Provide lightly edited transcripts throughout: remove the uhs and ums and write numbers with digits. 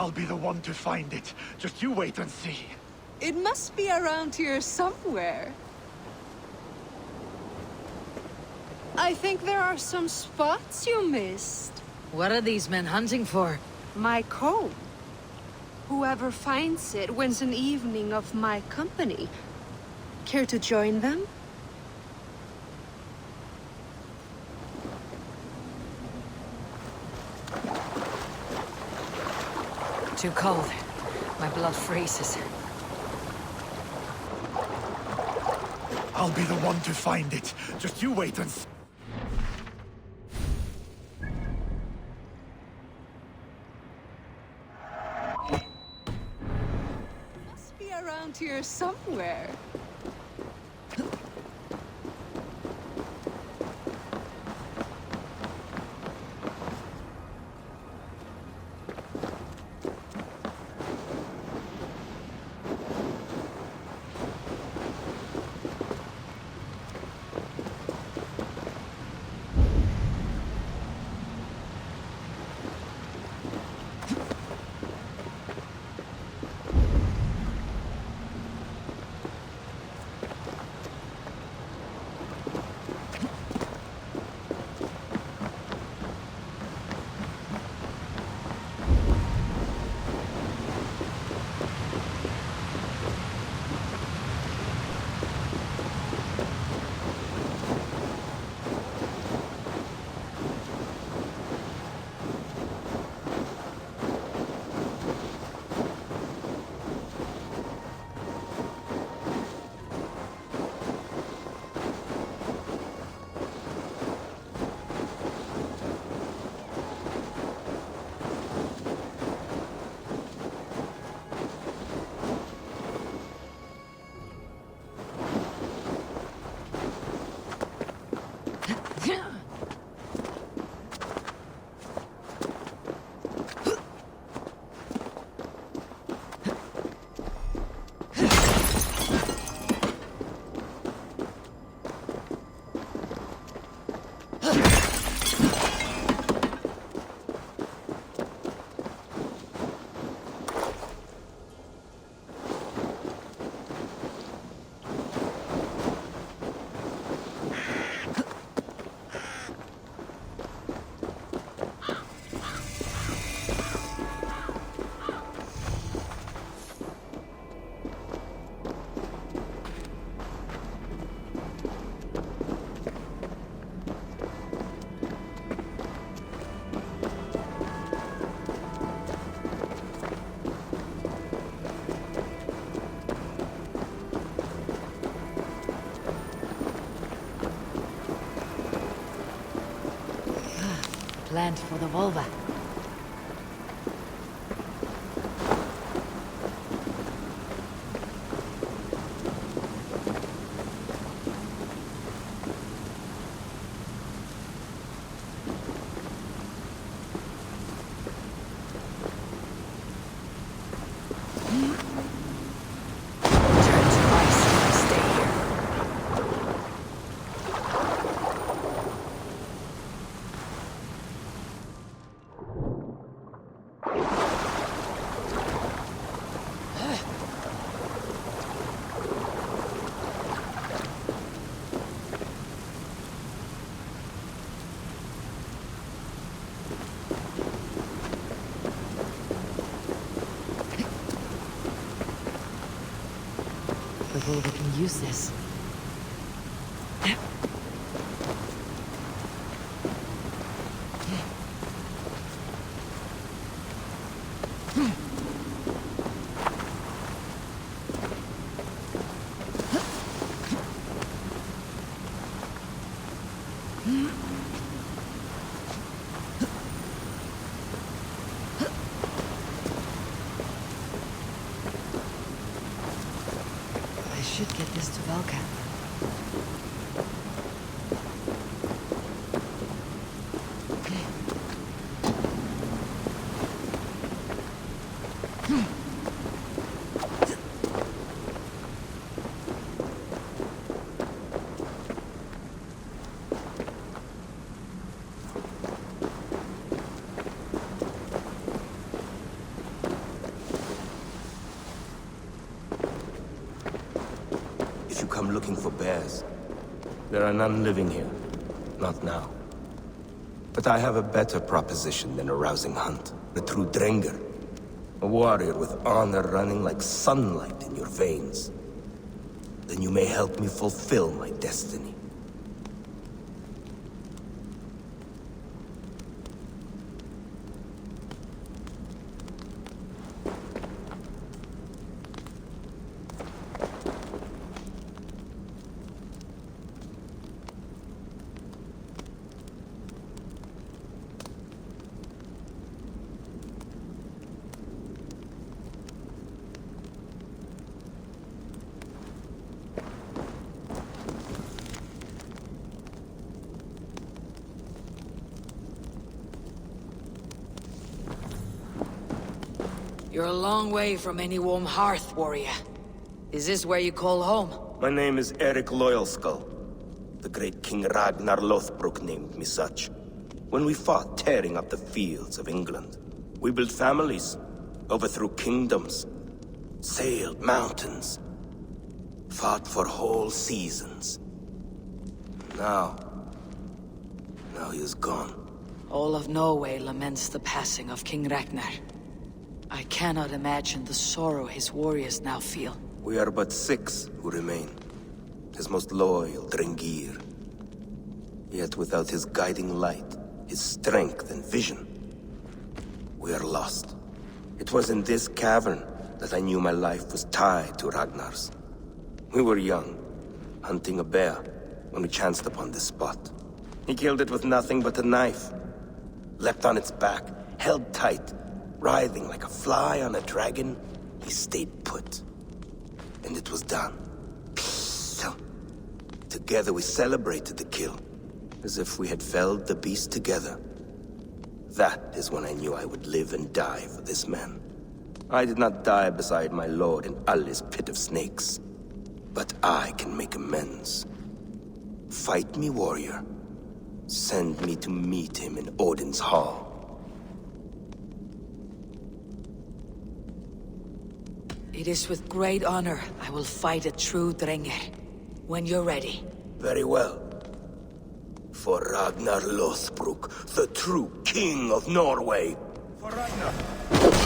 I'll be the one to find it. Just you wait and see. It must be around here somewhere. I think there are some spots you missed. What are these men hunting for? My comb. Whoever finds it wins an evening of my company. Care to join them? Too cold. My blood freezes. I'll be the one to find it. Just you wait and see. Must be around here somewhere. Planned for the Volva. The Volva can use this. I should get this to Valka. come looking for bears, there are none living here. Not now. But I have a better proposition than a rousing hunt. A true Drengr. A warrior with honor running like sunlight in your veins. Then you may help me fulfill my destiny. You're a long way from any warm hearth, warrior. Is this where you call home? My name is Eric Loyalskull. The great King Ragnar Lothbrok named me such. When we fought tearing up the fields of England, we built families, overthrew kingdoms, sailed mountains, fought for whole seasons. Now he is gone. All of Norway laments the passing of King Ragnar. I cannot imagine the sorrow his warriors now feel. We are but 6 who remain. His most loyal Drengir. Yet without his guiding light, his strength and vision, we are lost. It was in this cavern that I knew my life was tied to Ragnar's. We were young, hunting a bear, when we chanced upon this spot. He killed it with nothing but a knife. Leapt on its back, held tight, writhing like a fly on a dragon. He stayed put. And it was done. Together we celebrated the kill, as if we had felled the beast together. That is when I knew I would live and die for this man. I did not die beside my lord in Ali's pit of snakes. But I can make amends. Fight me, warrior. Send me to meet him in Odin's hall. It is with great honor I will fight a true Drengr. When you're ready. Very well. For Ragnar Lothbrok, the true king of Norway. For Ragnar,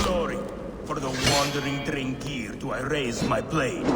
glory. For the wandering Drengir do I raise my blade.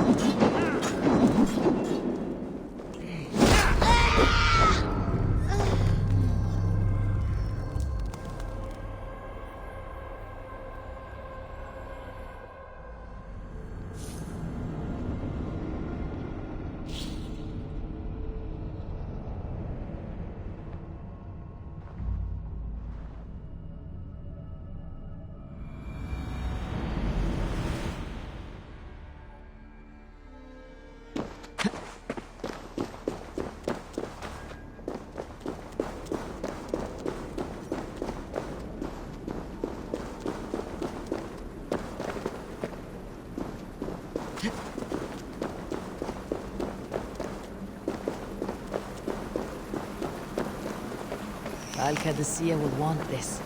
Valka the Seer will want this.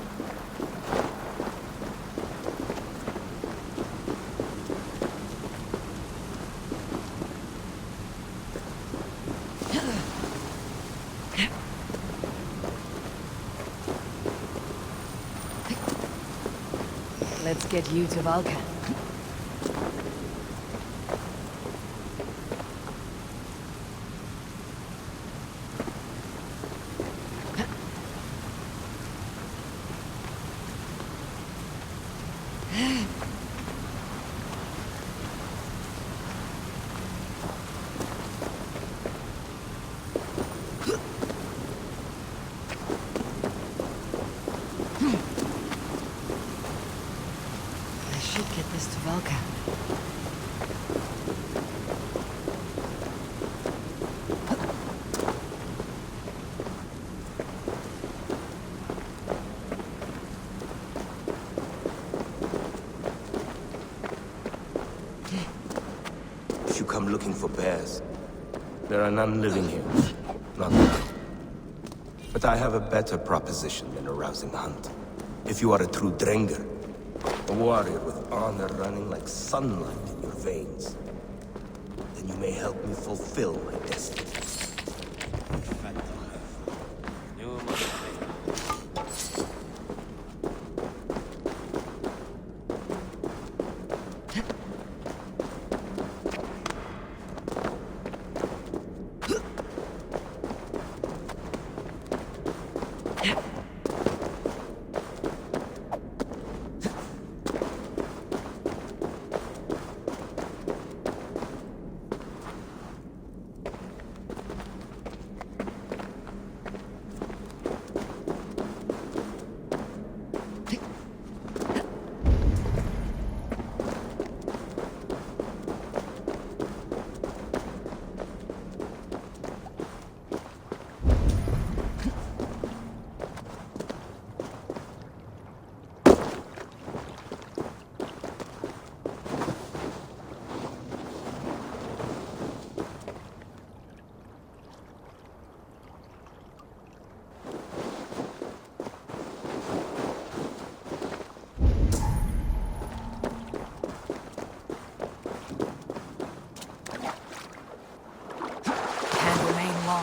Let's get you to Valka. Get this to Valka. If you come looking for bears, there are none living here. Not now. But I have a better proposition than a rousing hunt. If you are a true Drengr, a warrior with honor running like sunlight in your veins, then you may help me fulfill my destiny.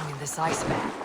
In this ice bath.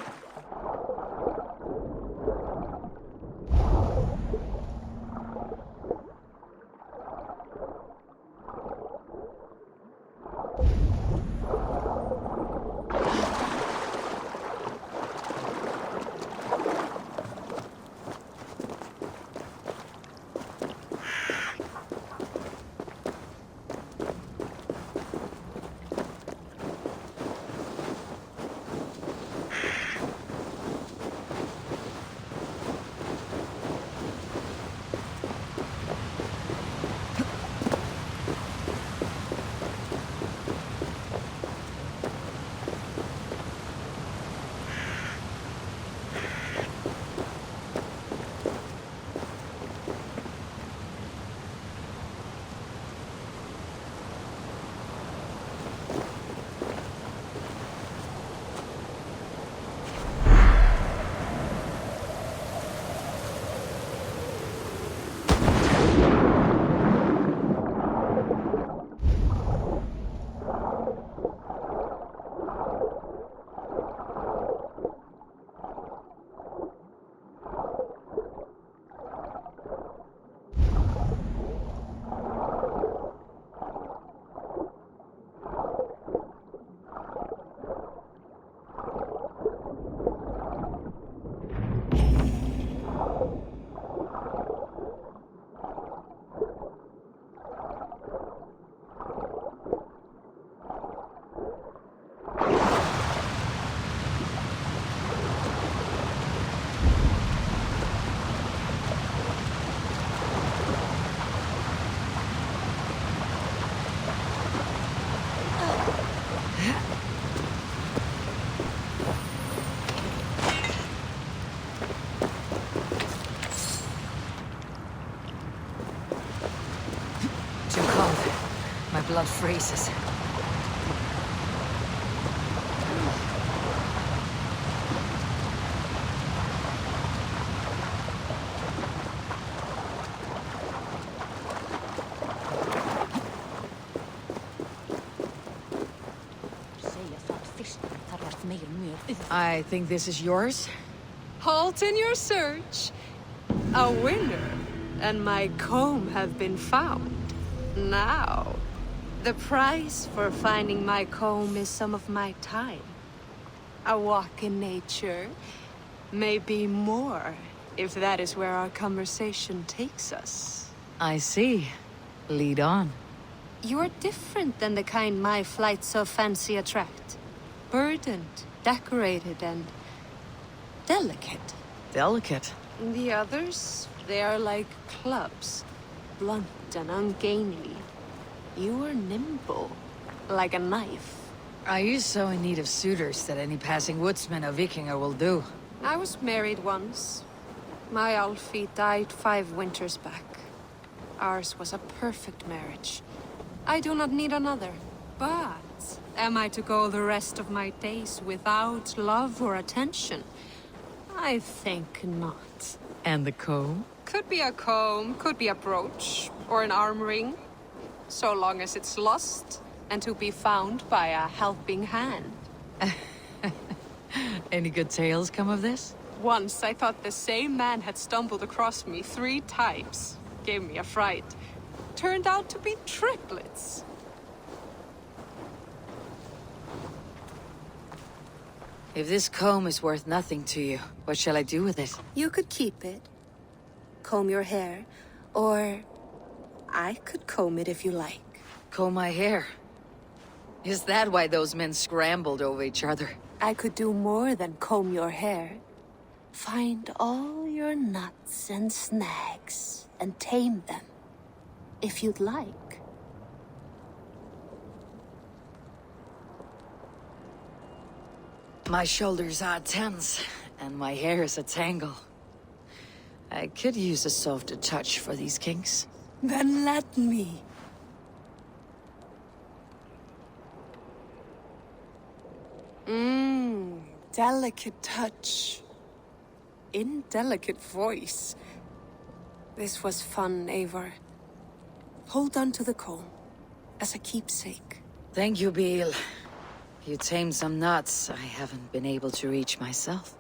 Too cold. My blood freezes. I think this is yours? Halt in your search. A winner and my comb have been found. Now, the price for finding my comb is some of my time. A walk in nature, maybe more, if that is where our conversation takes us. I see. Lead on. You're different than the kind my flights of fancy attract. Burdened, decorated, and delicate. Delicate. The others, they are like clubs, blunt and ungainly. You are nimble, like a knife. Are you so in need of suitors that any passing woodsman or Vikinger will do? I was married once. My Alfie died 5 winters back. Ours was a perfect marriage. I do not need another. But am I to go the rest of my days without love or attention? I think not. And the comb? Could be a comb, could be a brooch, or an arm ring. So long as it's lost and to be found by a helping hand. Any good tales come of this? Once I thought the same man had stumbled across me 3 times. Gave me a fright. Turned out to be triplets. If this comb is worth nothing to you, what shall I do with it? You could keep it. Comb your hair. Or I could comb it if you like. Comb my hair? Is that why those men scrambled over each other? I could do more than comb your hair. Find all your nuts and snags and tame them, if you'd like. My shoulders are tense, and my hair is a tangle. I could use a softer touch for these kinks. Then let me. Delicate touch. Indelicate voice. This was fun, Eivor. Hold on to the comb, as a keepsake. Thank you, Beal. You tamed some nuts I haven't been able to reach myself.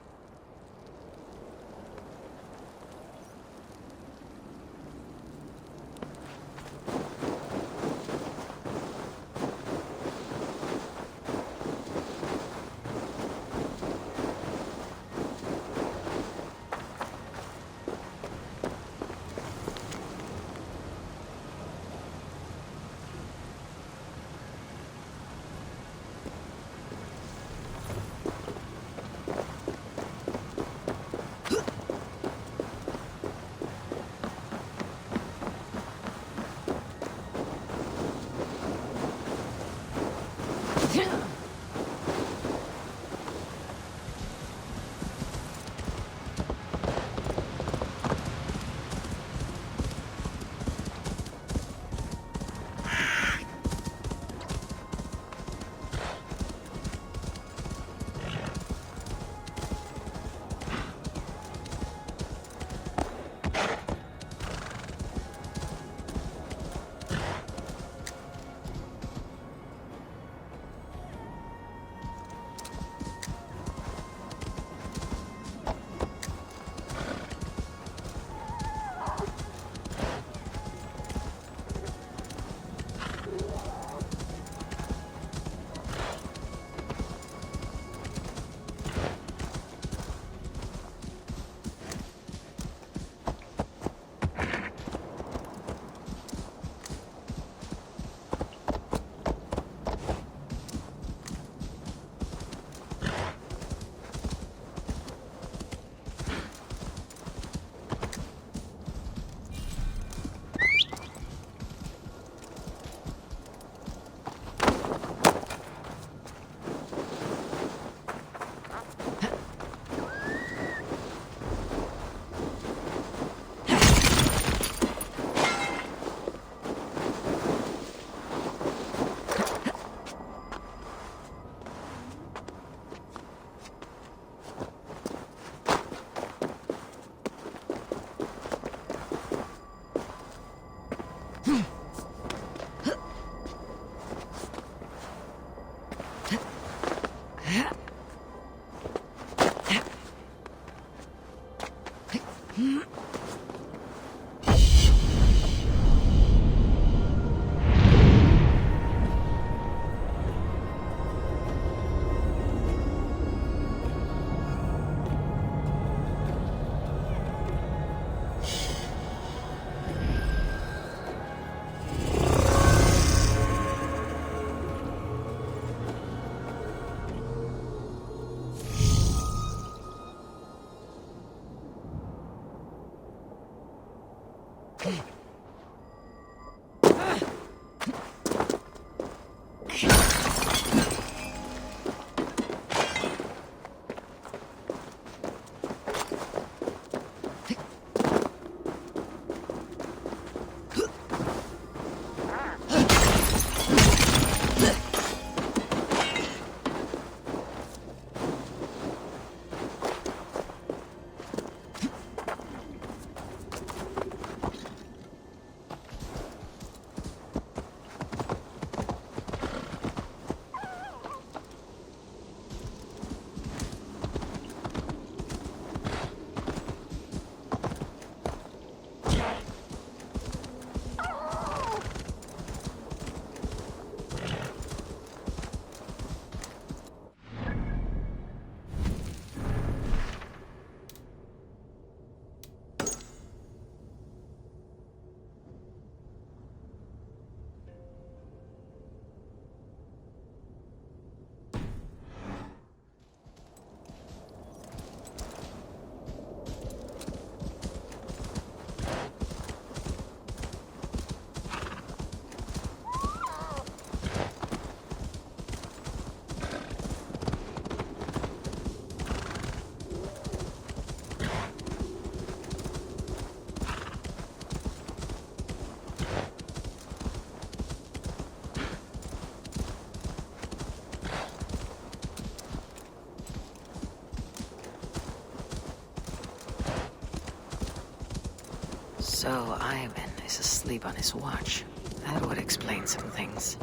So Ivan is asleep on his watch. That would explain some things.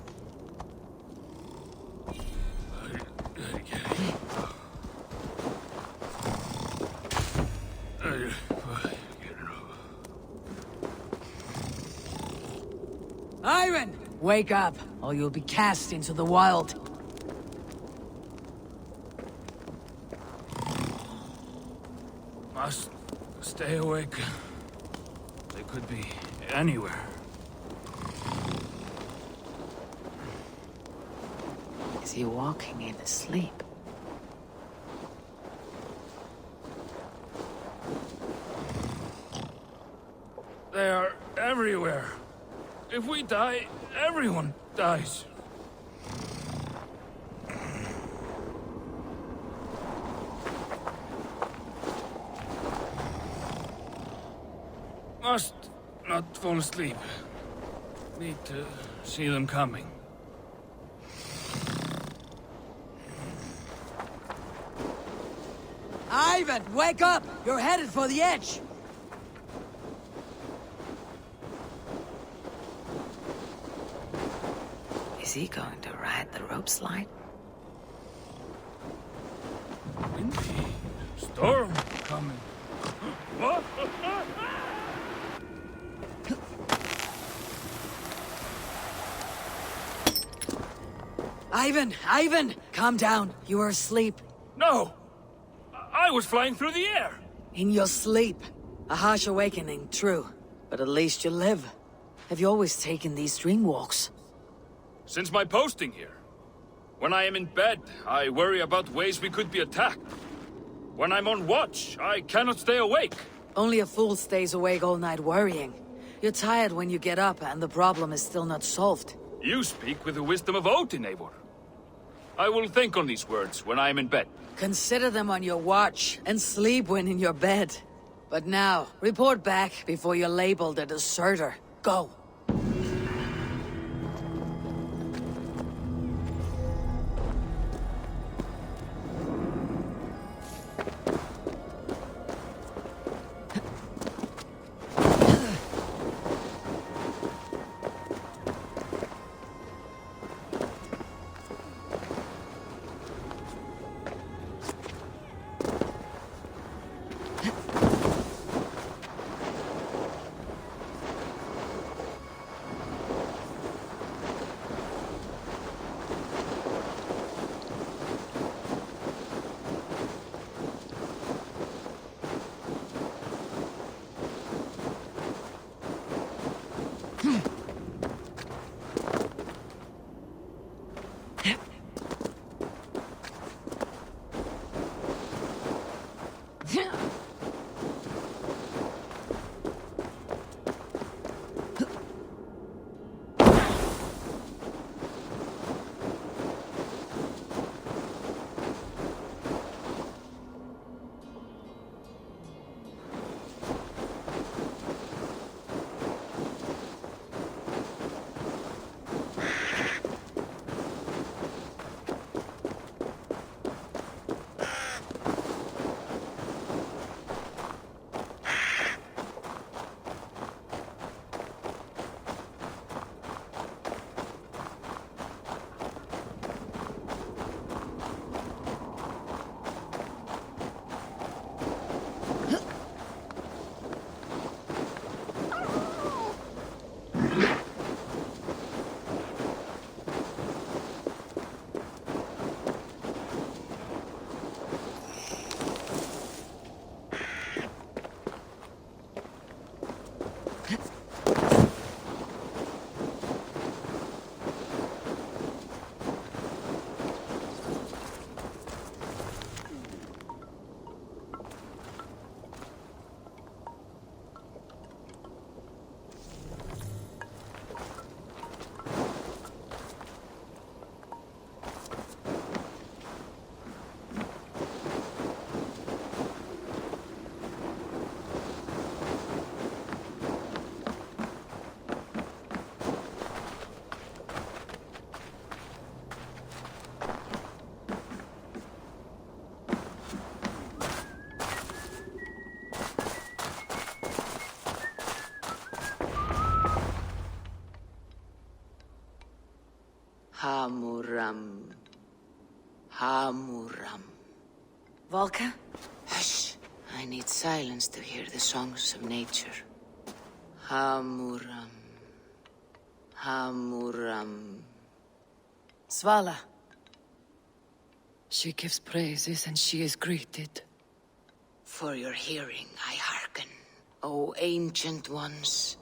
Ivan! Wake up, or you'll be cast into the wild. Must stay awake. They could be anywhere. Is he walking in his sleep? They are everywhere. If we die, everyone dies. Must not fall asleep. Need to see them coming. Ivan, wake up! You're headed for the edge! Is he going to ride the rope slide? Windy. Storm coming. What? Ivan! Calm down. You were asleep. No! I was flying through the air! In your sleep. A harsh awakening, true. But at least you live. Have you always taken these dream walks? Since my posting here. When I am in bed, I worry about ways we could be attacked. When I'm on watch, I cannot stay awake. Only a fool stays awake all night worrying. You're tired when you get up and the problem is still not solved. You speak with the wisdom of Odin, Eivor. I will think on these words when I am in bed. Consider them on your watch and sleep when in your bed. But now, report back before you're labeled a deserter. Go. Hamuram. Hamuram. Volka? Hush. I need silence to hear the songs of nature. Hamuram. Hamuram. Svala. She gives praises and she is greeted. For your hearing, I hearken. O ancient ones,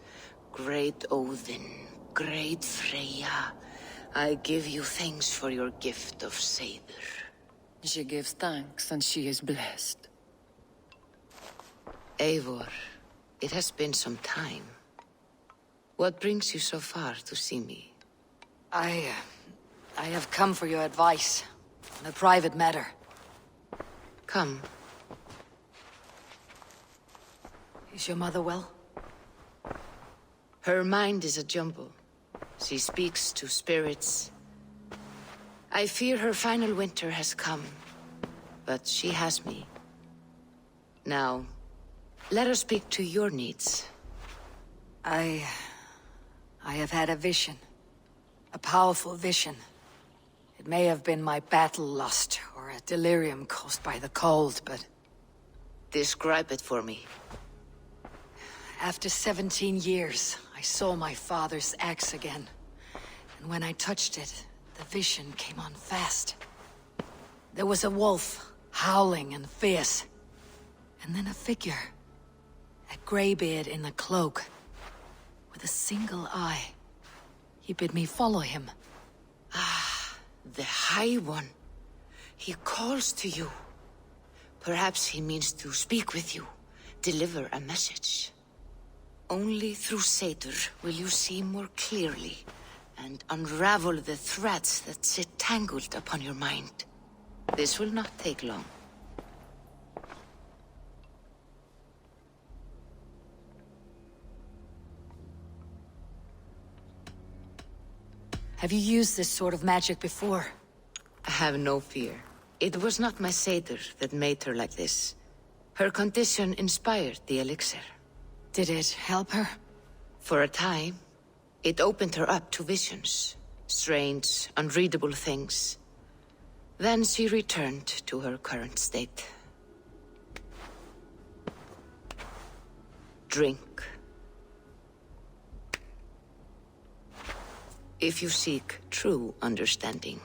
great Odin, great Freya, I give you thanks for your gift of Seiður. She gives thanks and she is blessed. Eivor, it has been some time. What brings you so far to see me? I have come for your advice on a private matter. Come. Is your mother well? Her mind is a jumble. She speaks to spirits. I fear her final winter has come, but she has me. Now, let her speak to your needs. I have had a vision. A powerful vision. It may have been my battle lust, or a delirium caused by the cold, but... Describe it for me. After 17 years, I saw my father's axe again. And when I touched it, the vision came on fast. There was a wolf, howling and fierce. And then a figure. A greybeard in a cloak. With a single eye. He bid me follow him. Ah, the High One. He calls to you. Perhaps he means to speak with you. Deliver a message. Only through Seiður will you see more clearly and unravel the threads that sit tangled upon your mind. This will not take long. Have you used this sort of magic before? I have no fear. It was not my Seiður that made her like this. Her condition inspired the elixir. Did it help her? For a time, it opened her up to visions. Strange, unreadable things. Then she returned to her current state. Drink. If you seek true understanding.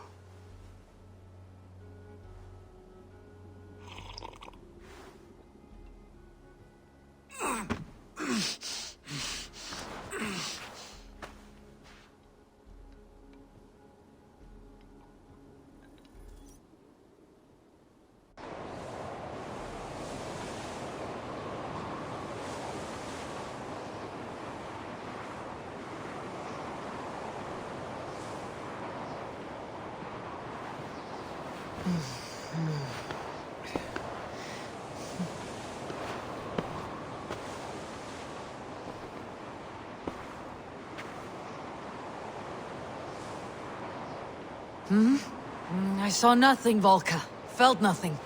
I saw nothing, Volka. Felt nothing.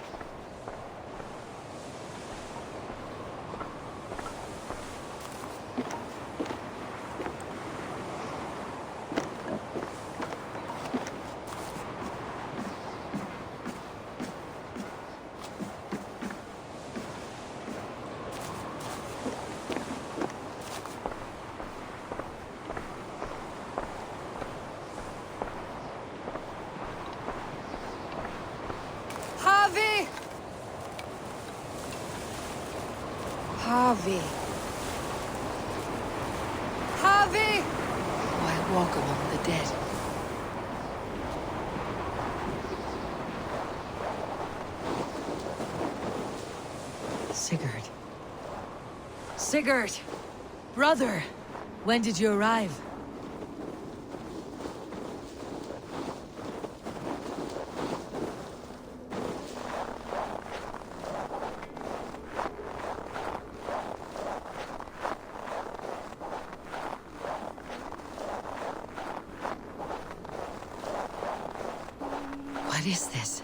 Harvey. Harvey! Why walk among the dead? Sigurd. Sigurd! Brother! When did you arrive? What is this?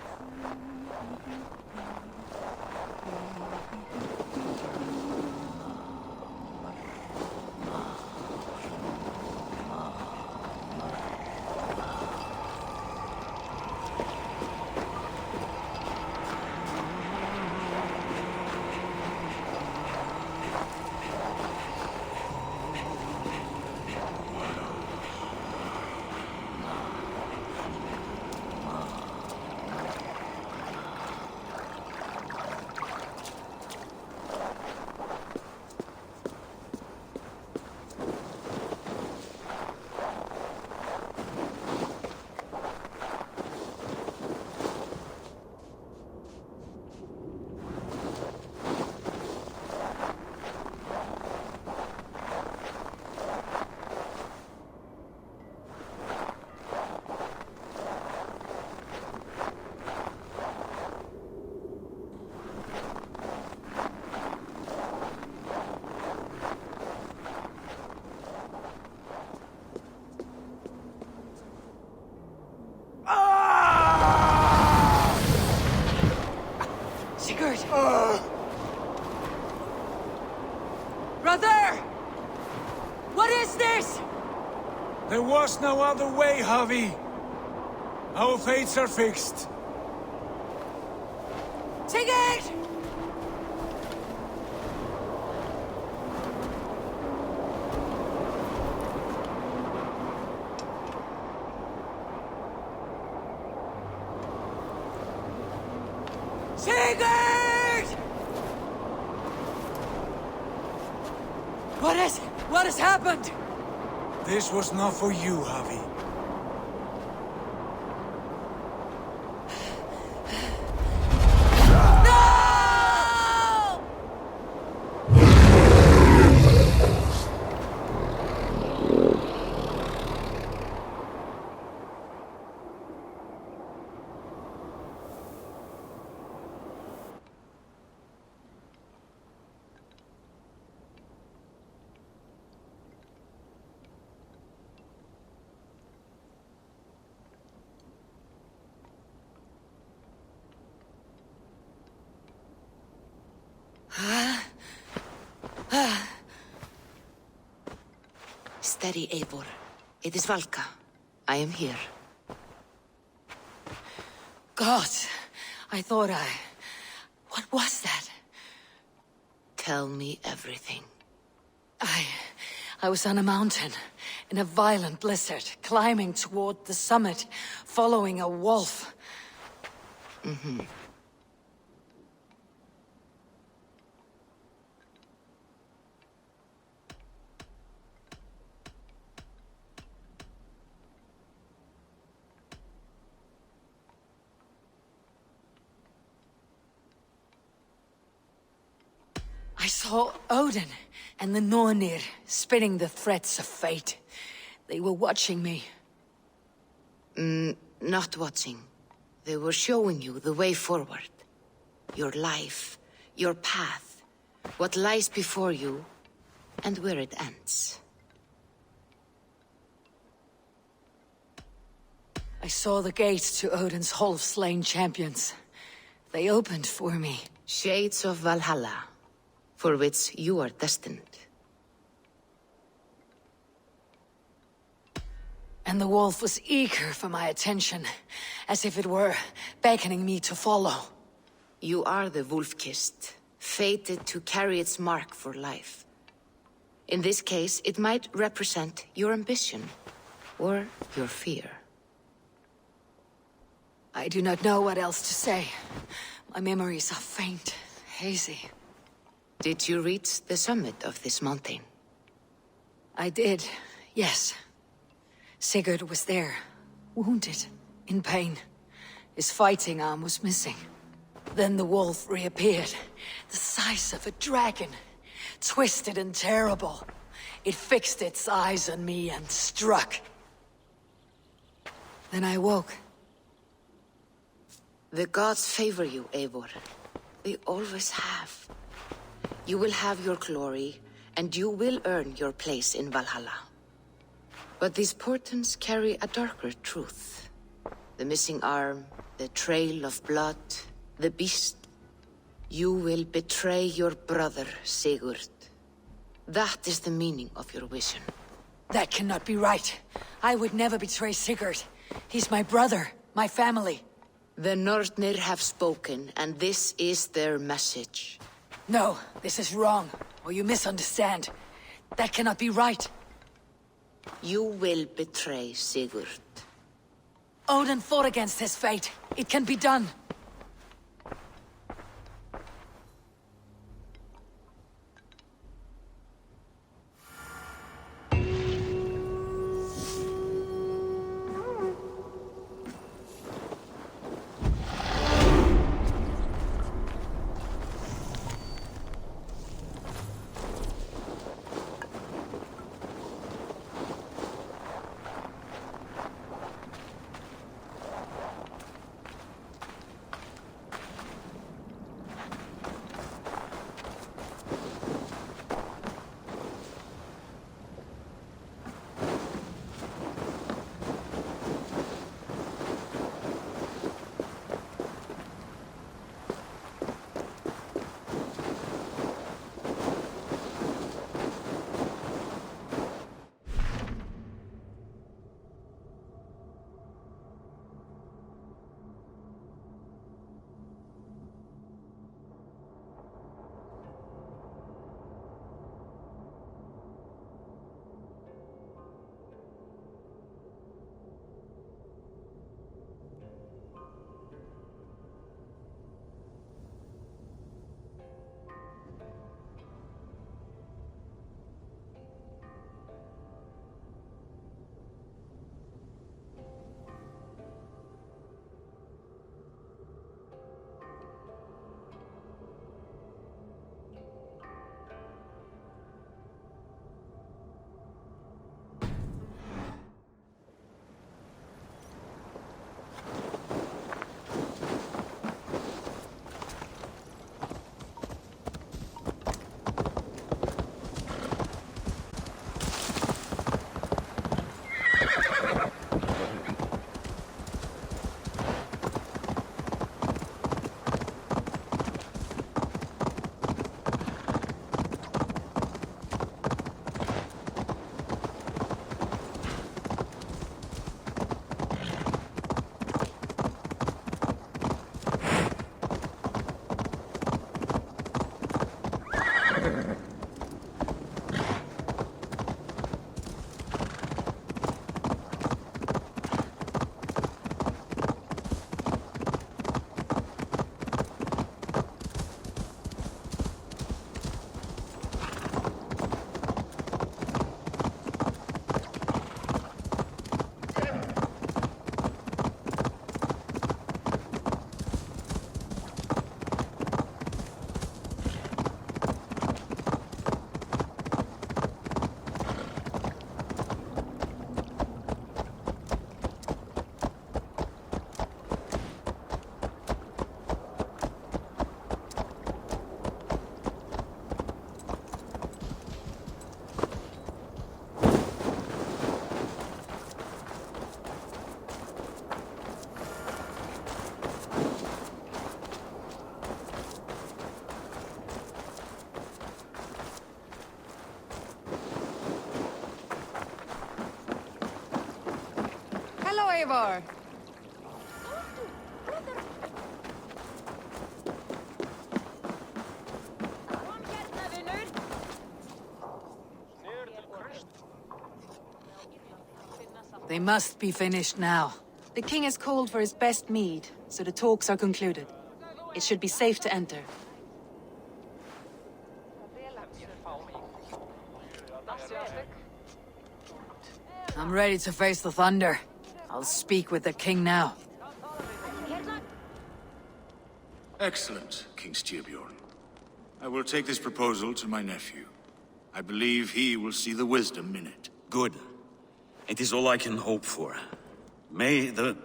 is this? There was no other way, Javi. Our fates are fixed. Sigurd! Sigurd! What has happened? This was not for you, Javi. No! Steady, Eivor. It is Valka. I am here. God, I thought What was that? Tell me everything. I was on a mountain, in a violent blizzard, climbing toward the summit, following a wolf. I saw Odin and the Nornir spitting the threats of fate. They were watching me. Not watching. They were showing you the way forward. Your life, your path, what lies before you, and where it ends. I saw the gates to Odin's Hall of Slain Champions. They opened for me. Shades of Valhalla, for which you are destined. And the wolf was eager for my attention, as if it were beckoning me to follow. You are the wolf-kissed, fated to carry its mark for life. In this case, it might represent your ambition, or your fear. I do not know what else to say. My memories are faint, hazy. Did you reach the summit of this mountain? I did, yes. Sigurd was there, wounded, in pain. His fighting arm was missing. Then the wolf reappeared, the size of a dragon, twisted and terrible. It fixed its eyes on me and struck. Then I woke. The gods favor you, Eivor. They always have. You will have your glory, and you will earn your place in Valhalla. But these portents carry a darker truth. The missing arm, the trail of blood, the beast. You will betray your brother, Sigurd. That is the meaning of your vision. That cannot be right. I would never betray Sigurd. He's my brother, my family. The Nornir have spoken, and this is their message. No, this is wrong, or you misunderstand. That cannot be right. You will betray Sigurd. Odin fought against his fate. It can be done. Eivor. They must be finished now. The king has called for his best mead, so the talks are concluded. It should be safe to enter. I'm ready to face the thunder. I'll speak with the king now. Excellent, King Styrbjorn. I will take this proposal to my nephew. I believe he will see the wisdom in it. Good. It is all I can hope for. May the...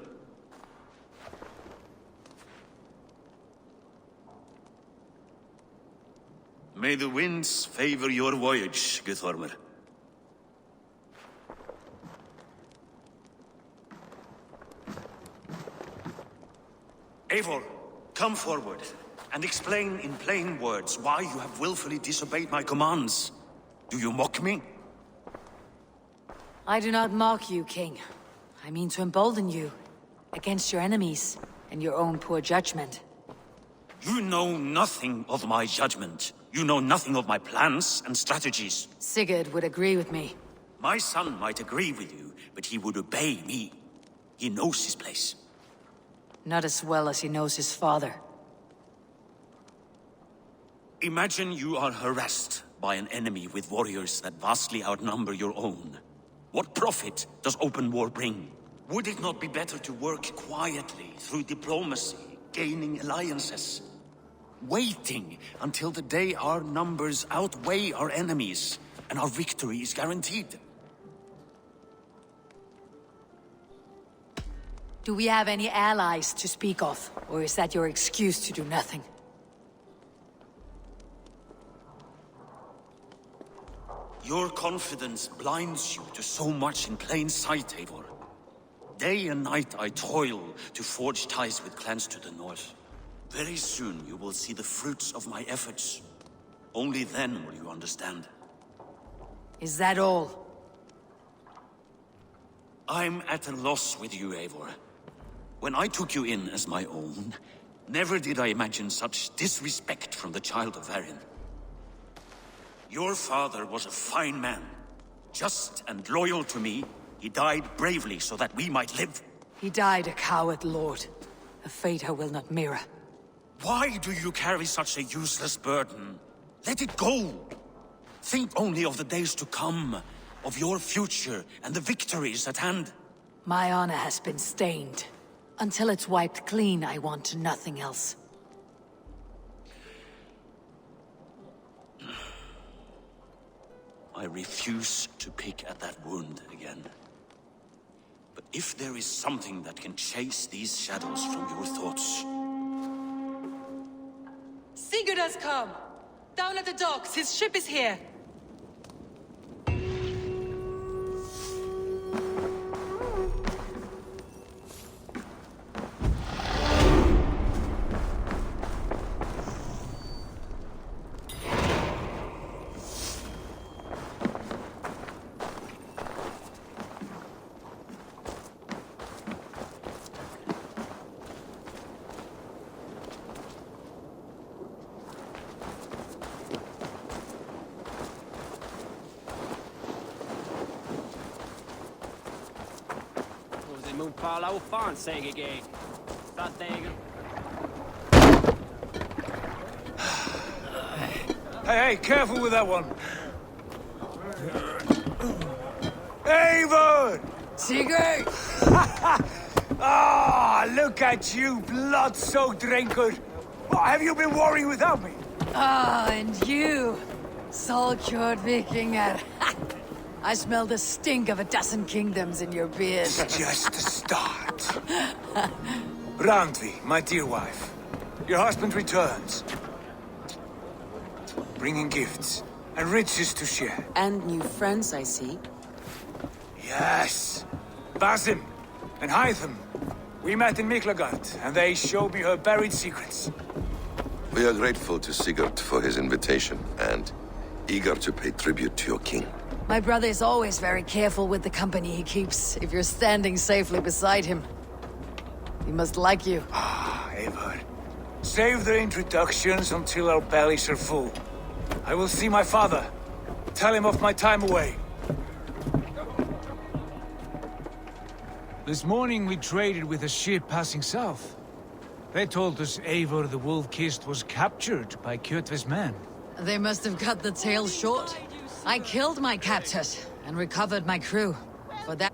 May the winds favor your voyage, Guthorm. Eivor, come forward, and explain in plain words why you have willfully disobeyed my commands. Do you mock me? I do not mock you, king. I mean to embolden you against your enemies and your own poor judgment. You know nothing of my judgment. You know nothing of my plans and strategies. Sigurd would agree with me. My son might agree with you, but he would obey me. He knows his place. Not as well as he knows his father. Imagine you are harassed by an enemy with warriors that vastly outnumber your own. What profit does open war bring? Would it not be better to work quietly through diplomacy, gaining alliances? Waiting until the day our numbers outweigh our enemies, and our victory is guaranteed. Do we have any allies to speak of? Or is that your excuse to do nothing? Your confidence blinds you to so much in plain sight, Eivor. Day and night I toil to forge ties with clans to the north. Very soon you will see the fruits of my efforts. Only then will you understand. Is that all? I'm at a loss with you, Eivor. When I took you in as my own, never did I imagine such disrespect from the child of Varin. Your father was a fine man. Just and loyal to me, he died bravely so that we might live. He died a coward, Lord. A fate I will not mirror. Why do you carry such a useless burden? Let it go! Think only of the days to come, of your future and the victories at hand. My honor has been stained. Until it's wiped clean, I want nothing else. I refuse to pick at that wound again. But if there is something that can chase these shadows from your thoughts... Sigurd has come! Down at the docks, his ship is here! Follow fun, say again. That thing. Hey, careful with that one. Eivor! Sigurd! Ah, look at you, blood-soaked drinker. What have you been worrying without me? Ah, and you, Solkjord Vikinger. I smell the stink of a dozen kingdoms in your beard. It's just the start. Randvi, my dear wife. Your husband returns. Bringing gifts and riches to share. And new friends, I see. Yes. Basim and Hytham. We met in Miklagard, and they showed me her buried secrets. We are grateful to Sigurd for his invitation, and eager to pay tribute to your king. My brother is always very careful with the company he keeps, if you're standing safely beside him. He must like you. Ah, Eivor. Save the introductions until our bellies are full. I will see my father. Tell him of my time away. This morning we traded with a ship passing south. They told us Eivor the Wolf-Kissed was captured by Kjotve's men. They must have cut the tail short. I killed my captors and recovered my crew. For that...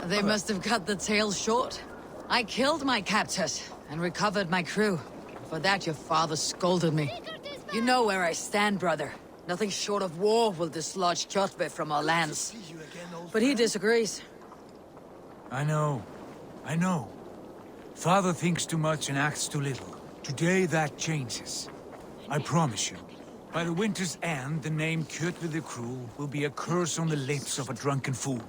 They must have cut the tail short. I killed my captors and recovered my crew. For that your father scolded me. You know where I stand, brother. Nothing short of war will dislodge Kjotve from our lands. But he disagrees. I know. I know. Father thinks too much and acts too little. Today that changes. I promise you. By the winter's end, the name Kjotve the Cruel will be a curse on the lips of a drunken fool.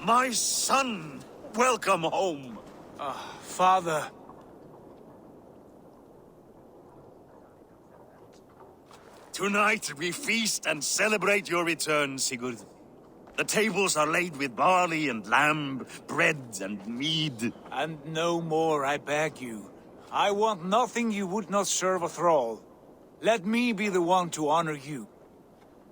My son! Welcome home! Father. Tonight we feast and celebrate your return, Sigurd. The tables are laid with barley and lamb, bread and mead. And no more, I beg you. I want nothing you would not serve a thrall. Let me be the one to honor you.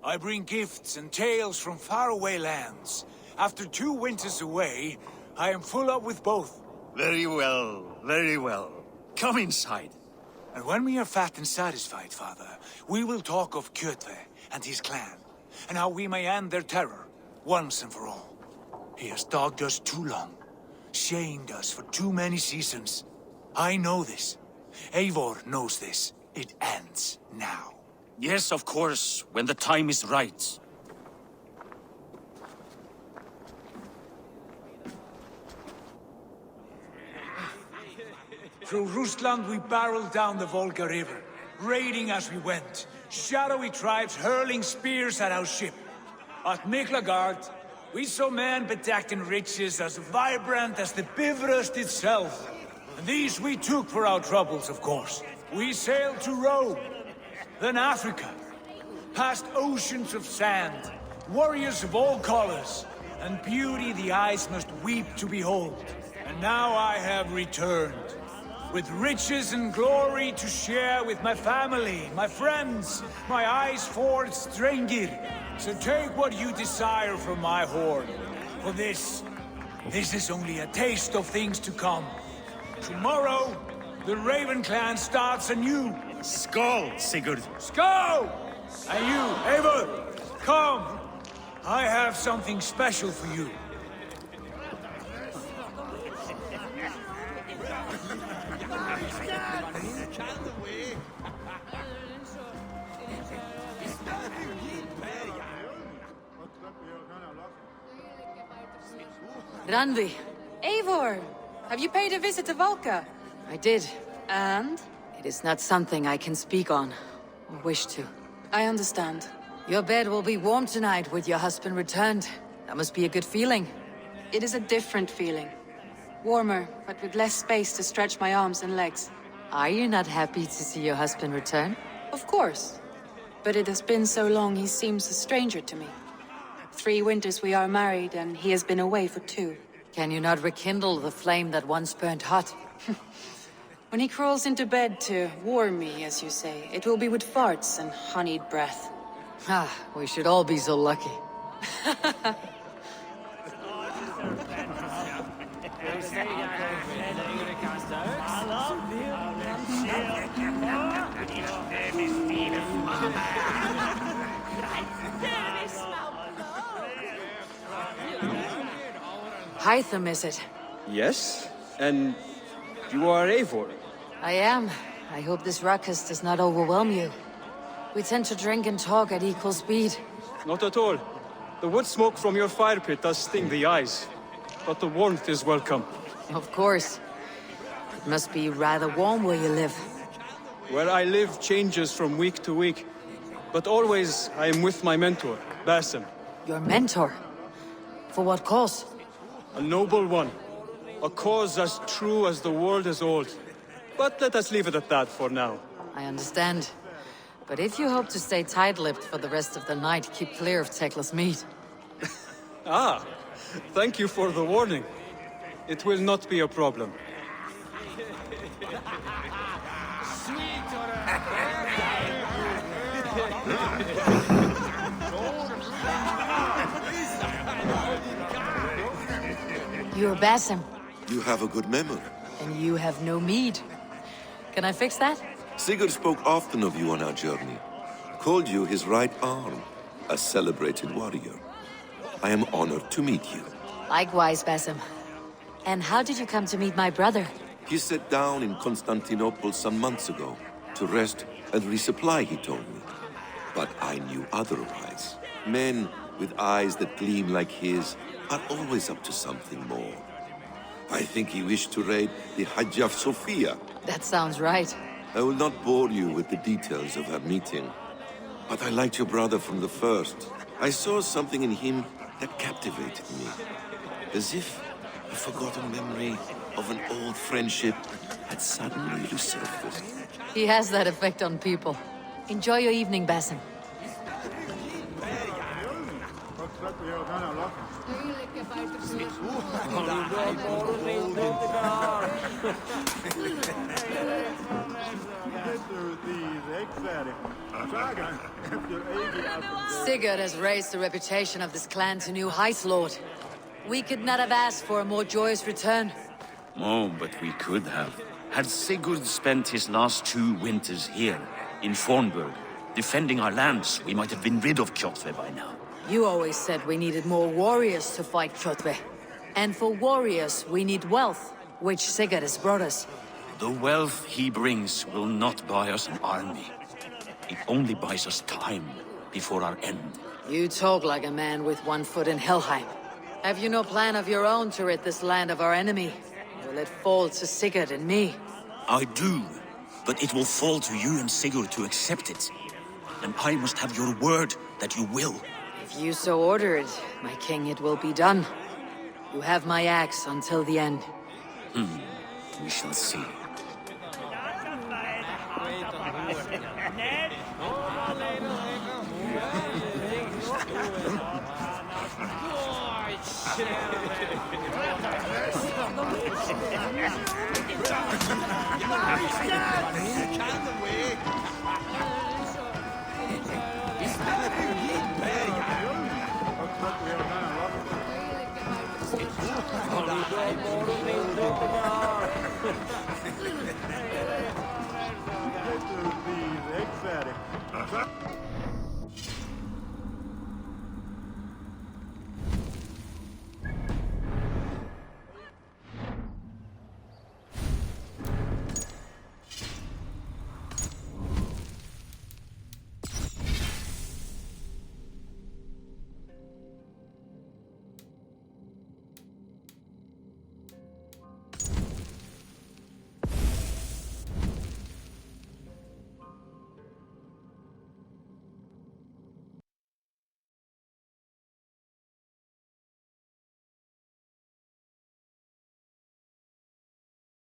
I bring gifts and tales from faraway lands. After 2 winters away, I am full up with both. Very well, very well. Come inside. And when we are fat and satisfied, Father, we will talk of Kjotve and his clan, and how we may end their terror, once and for all. He has dogged us too long, shamed us for too many seasons. I know this. Eivor knows this. It ends now. Yes, of course, when the time is right. Through Rusland we barreled down the Volga River, raiding as we went. Shadowy tribes hurling spears at our ship. At Miklagard, we saw men bedecked in riches as vibrant as the Bifrost itself. And these we took for our troubles, of course. We sailed to Rome, then Africa, past oceans of sand, warriors of all colors, and beauty the eyes must weep to behold. And now I have returned, with riches and glory to share with my family, my friends, my eyes-forged Strengir. So take what you desire from my hoard. For this is only a taste of things to come. Tomorrow, the Raven clan starts anew. Skål, Sigurd. Skål! And you, Eivor, come. I have something special for you. Randvi, Eivor! Have you paid a visit to Valka? I did. And? It is not something I can speak on, or wish to. I understand. Your bed will be warm tonight with your husband returned. That must be a good feeling. It is a different feeling. Warmer, but with less space to stretch my arms and legs. Are you not happy to see your husband return? Of course. But it has been so long he seems a stranger to me. 3 winters we are married, and he has been away for 2. Can you not rekindle the flame that once burned hot? When he crawls into bed to warm me, as you say, it will be with farts and honeyed breath. Ah, we should all be so lucky. Hytham, is it? Yes? And you are Eivor? I am. I hope this ruckus does not overwhelm you. We tend to drink and talk at equal speed. Not at all. The wood smoke from your fire pit does sting the eyes. But the warmth is welcome. Of course. It must be rather warm where you live. Where I live changes from week to week. But always I am with my mentor, Basim. Your mentor? For what cause? A noble one. A cause as true as the world is old. But let us leave it at that for now. I understand. But if you hope to stay tight-lipped for the rest of the night, keep clear of Tekla's meat. Ah, thank you for the warning. It will not be a problem. You're Basim, You have a good memory. and you have no mead. Can I fix that? Sigurd spoke often of you on our journey. Called you his right arm, a celebrated warrior. I am honored to meet you. Likewise, Basim. And how did you come to meet my brother? He sat down in Constantinople some months ago to rest and resupply, he told me. But I knew otherwise. Men with eyes that gleam like his are always up to something more. I think he wished to raid the Hagia Sophia. That sounds right. I will not bore you with the details of our meeting. But I liked your brother from the first. I saw something in him that captivated me. As if a forgotten memory of an old friendship had suddenly resurfaced. He has that effect on people. Enjoy your evening, Basim. Sigurd has raised the reputation of this clan to new heights, Lord. We could not have asked for a more joyous return. Oh, but we could have. Had Sigurd spent his last 2 winters here, in Fornburg, defending our lands, we might have been rid of Kjotve by now. You always said we needed more warriors to fight Kjotve. And for warriors, we need wealth, which Sigurd has brought us. The wealth he brings will not buy us an army. It only buys us time before our end. You talk like a man with one foot in Helheim. Have you no plan of your own to rid this land of our enemy? Will it fall to Sigurd and me? I do, but it will fall to you and Sigurd to accept it. And I must have your word that you will. If you so order it, my king, it will be done. You have my axe until the end. We shall see.